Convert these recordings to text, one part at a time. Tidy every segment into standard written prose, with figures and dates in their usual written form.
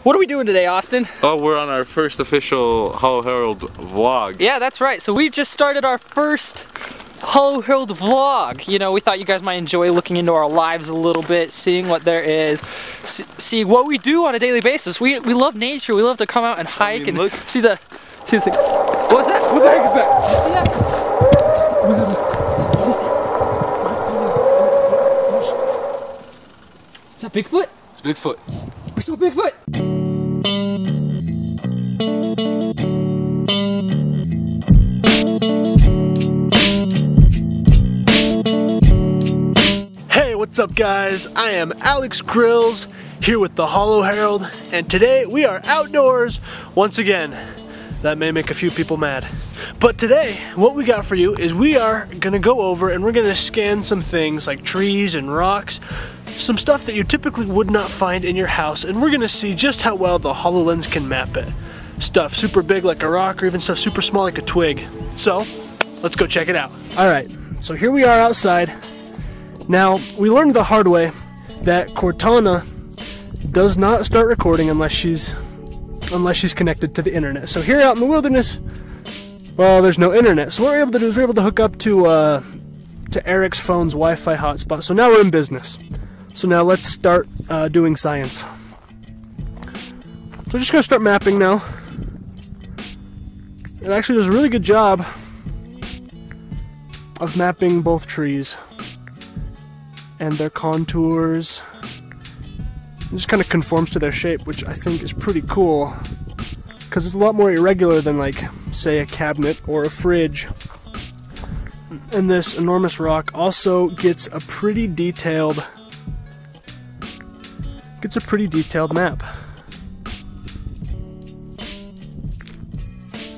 What are we doing today, Austin? Oh, we're on our first official Holo Herald vlog. Yeah, that's right. So we've just started our first Holo Herald vlog. You know, we thought you guys might enjoy looking into our lives a little bit, seeing what there is, see what we do on a daily basis. We love nature. We love to come out and hike and see the thing. What's that? What the heck is that? Did you see that? Oh my god, look. What is that? Is that Bigfoot? It's Bigfoot. We saw Bigfoot! Hey, what's up guys? I am Alex Grills here with the Holo Herald, and today we are outdoors once again. That may make a few people mad. But today, what we got for you is we are gonna go over and we're gonna scan some things like trees and rocks, some stuff that you typically would not find in your house, and we're gonna see just how well the HoloLens can map it. Stuff super big like a rock, or even stuff super small like a twig. So, let's go check it out. Alright, so here we are outside. Now, we learned the hard way that Cortana does not start recording unless she's connected to the internet. So here out in the wilderness, well, there's no internet. So what we're able to do is we're able to hook up to Eric's phone's Wi-Fi hotspot. So now we're in business. So now let's start doing science. So we're just gonna start mapping now. It actually does a really good job of mapping both trees and their contours. It just kind of conforms to their shape, which I think is pretty cool, because it's a lot more irregular than, like, say, a cabinet or a fridge. And this enormous rock also gets a pretty detailed map.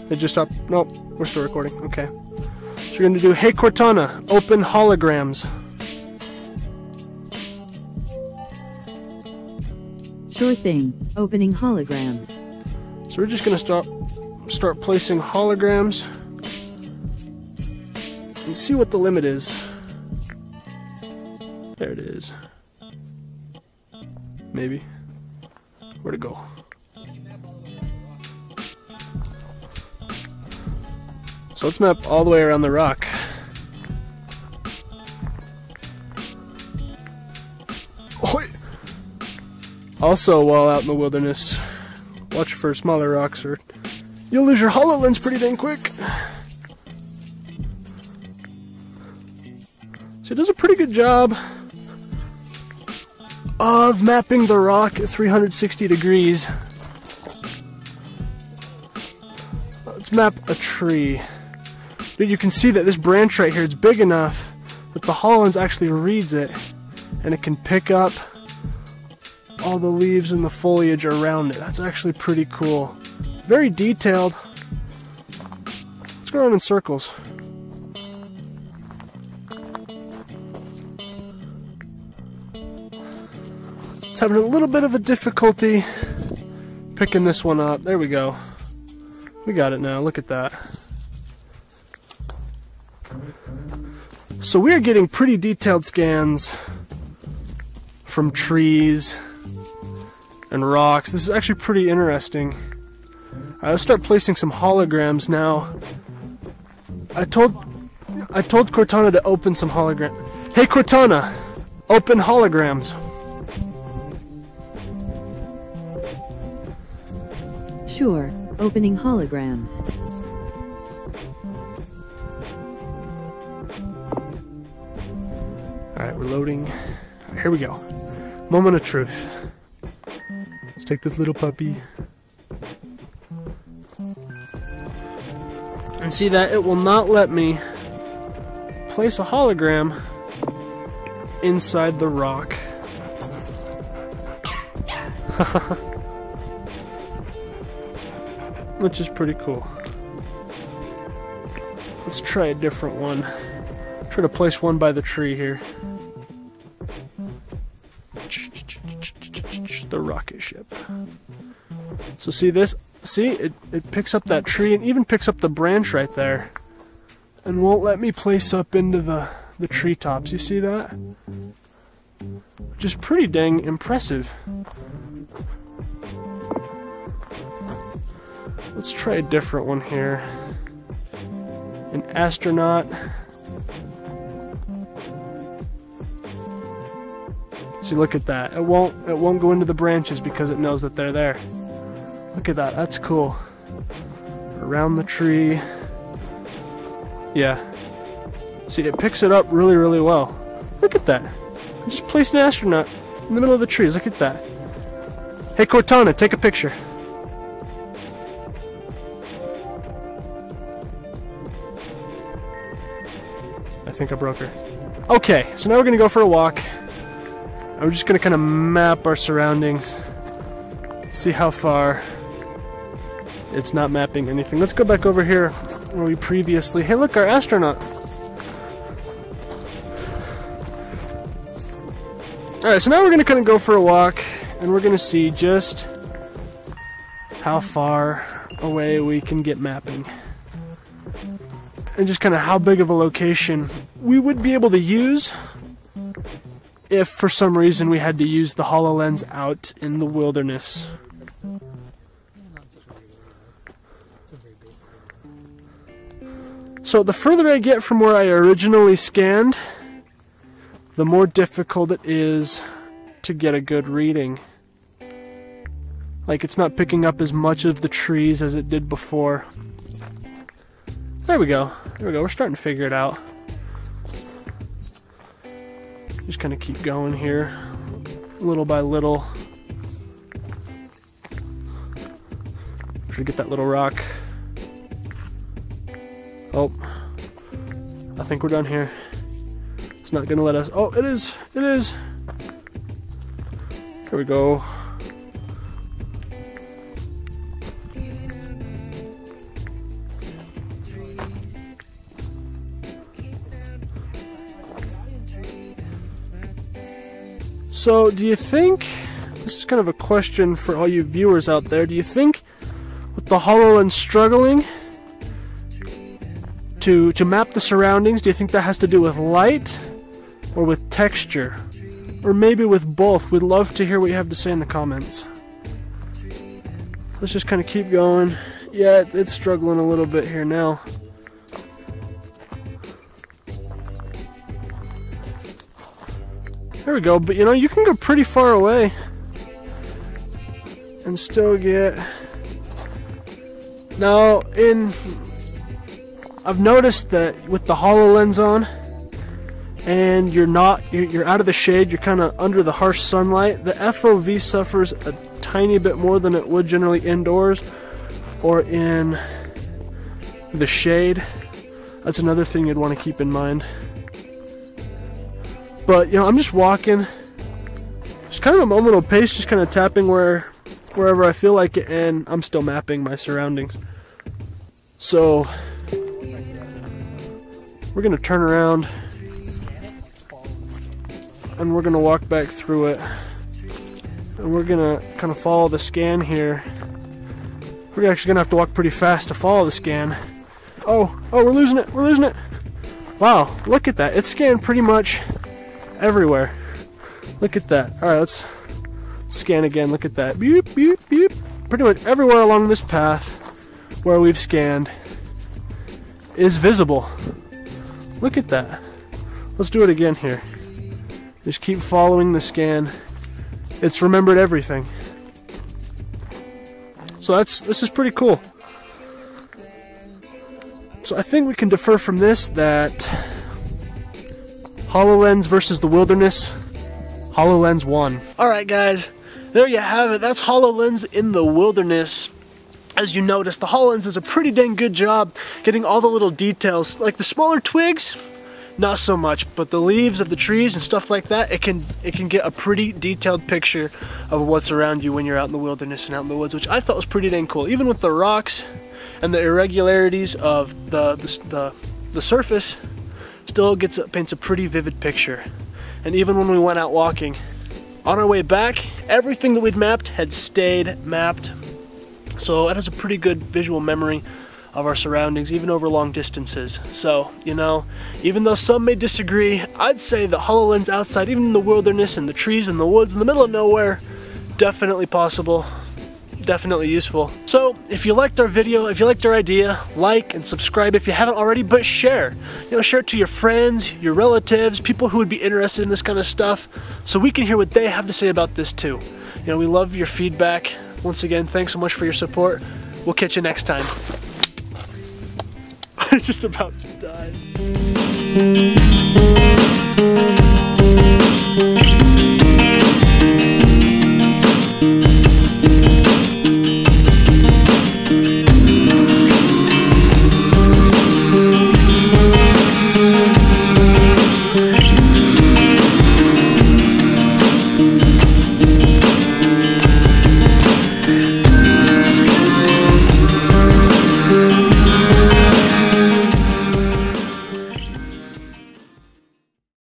It just stopped. Nope, we're still recording. Okay. So we're going to do, hey Cortana, open holograms. Sure thing. Opening holograms. So we're just going to start placing holograms and see what the limit is. There it is. Maybe. Where'd it go? So let's map all the way around the rock. Also, while out in the wilderness, watch for smaller rocks or you'll lose your HoloLens pretty dang quick. So it does a pretty good job of mapping the rock at 360 degrees. Let's map a tree. Dude, you can see that this branch right here is big enough that the HoloLens actually reads it, and it can pick up all the leaves and the foliage around it. That's actually pretty cool. Very detailed. Let's go around in circles. It's having a little bit of a difficulty picking this one up. There we go. We got it now. Look at that. So we're getting pretty detailed scans from trees and rocks. This is actually pretty interesting. Alright, let's start placing some holograms now. I told Cortana to open some holograms. Hey Cortana, open holograms. Sure. Opening holograms. Alright, we're loading. Here we go. Moment of truth. Let's take this little puppy. And see that it will not let me place a hologram inside the rock. Which is pretty cool. Let's try a different one. Try to place one by the tree here. The rocket ship. So see this? See, it picks up that tree and even picks up the branch right there. And won't let me place up into the treetops. You see that? Which is pretty dang impressive. Let's try a different one here. An astronaut. See, look at that. It won't go into the branches because it knows that they're there. Look at that. That's cool. Around the tree. Yeah. See, it picks it up really, really well. Look at that. I just placed an astronaut in the middle of the trees. Look at that. Hey, Cortana, take a picture. I think I broke her. Okay, so now we're gonna go for a walk. And we're just gonna kind of map our surroundings. See how far it's not mapping anything. Let's go back over here where we previously... Hey, look, our astronaut. Alright, so now we're gonna kind of go for a walk, and we're gonna see just how far away we can get mapping. And just kind of how big of a location we would be able to use if for some reason we had to use the HoloLens out in the wilderness. So the further I get from where I originally scanned, the more difficult it is to get a good reading. Like, it's not picking up as much of the trees as it did before. There we go. There we go. We're starting to figure it out. Just kind of keep going here, little by little. Try to get that little rock. Oh, I think we're done here. It's not gonna let us. Oh, it is. It is. Here we go. So, do you think, this is kind of a question for all you viewers out there, do you think with the HoloLens struggling to map the surroundings, do you think that has to do with light or with texture? Or maybe with both? We'd love to hear what you have to say in the comments. Let's just kind of keep going. Yeah, it's struggling a little bit here now. There we go, but you know, you can go pretty far away and still get... Now, I've noticed that with the HoloLens on, and you're out of the shade, you're kind of under the harsh sunlight, the FOV suffers a tiny bit more than it would generally indoors or in the shade. That's another thing you'd want to keep in mind. But, you know, I'm just walking, just kind of a moment of pace, just kind of tapping wherever I feel like it, and I'm still mapping my surroundings. So, we're going to turn around, and we're going to walk back through it. And we're going to kind of follow the scan here. We're actually going to have to walk pretty fast to follow the scan. Oh, we're losing it, we're losing it. Wow, look at that, it's scanned pretty much everywhere. Look at that. Alright, let's scan again. Look at that. Beep, beep, beep. Pretty much everywhere along this path where we've scanned is visible. Look at that. Let's do it again here. Just keep following the scan. It's remembered everything. So this is pretty cool. So I think we can defer from this that HoloLens versus the wilderness, HoloLens won. Alright guys, there you have it. That's HoloLens in the wilderness. As you notice, the HoloLens does a pretty dang good job getting all the little details. Like the smaller twigs, not so much, but the leaves of the trees and stuff like that, it can get a pretty detailed picture of what's around you when you're out in the wilderness and out in the woods, which I thought was pretty dang cool. Even with the rocks and the irregularities of the surface, still paints a pretty vivid picture. And even when we went out walking, on our way back, everything that we'd mapped had stayed mapped. So it has a pretty good visual memory of our surroundings, even over long distances. So, you know, even though some may disagree, I'd say the HoloLens outside, even in the wilderness and the trees and the woods in the middle of nowhere, definitely possible. definitely useful. So if you liked our video, if you liked our idea, like and subscribe if you haven't already, but share. You know, share it to your friends, your relatives, people who would be interested in this kind of stuff, so we can hear what they have to say about this too. You know, we love your feedback. Once again, thanks so much for your support. We'll catch you next time. I'm just about to die.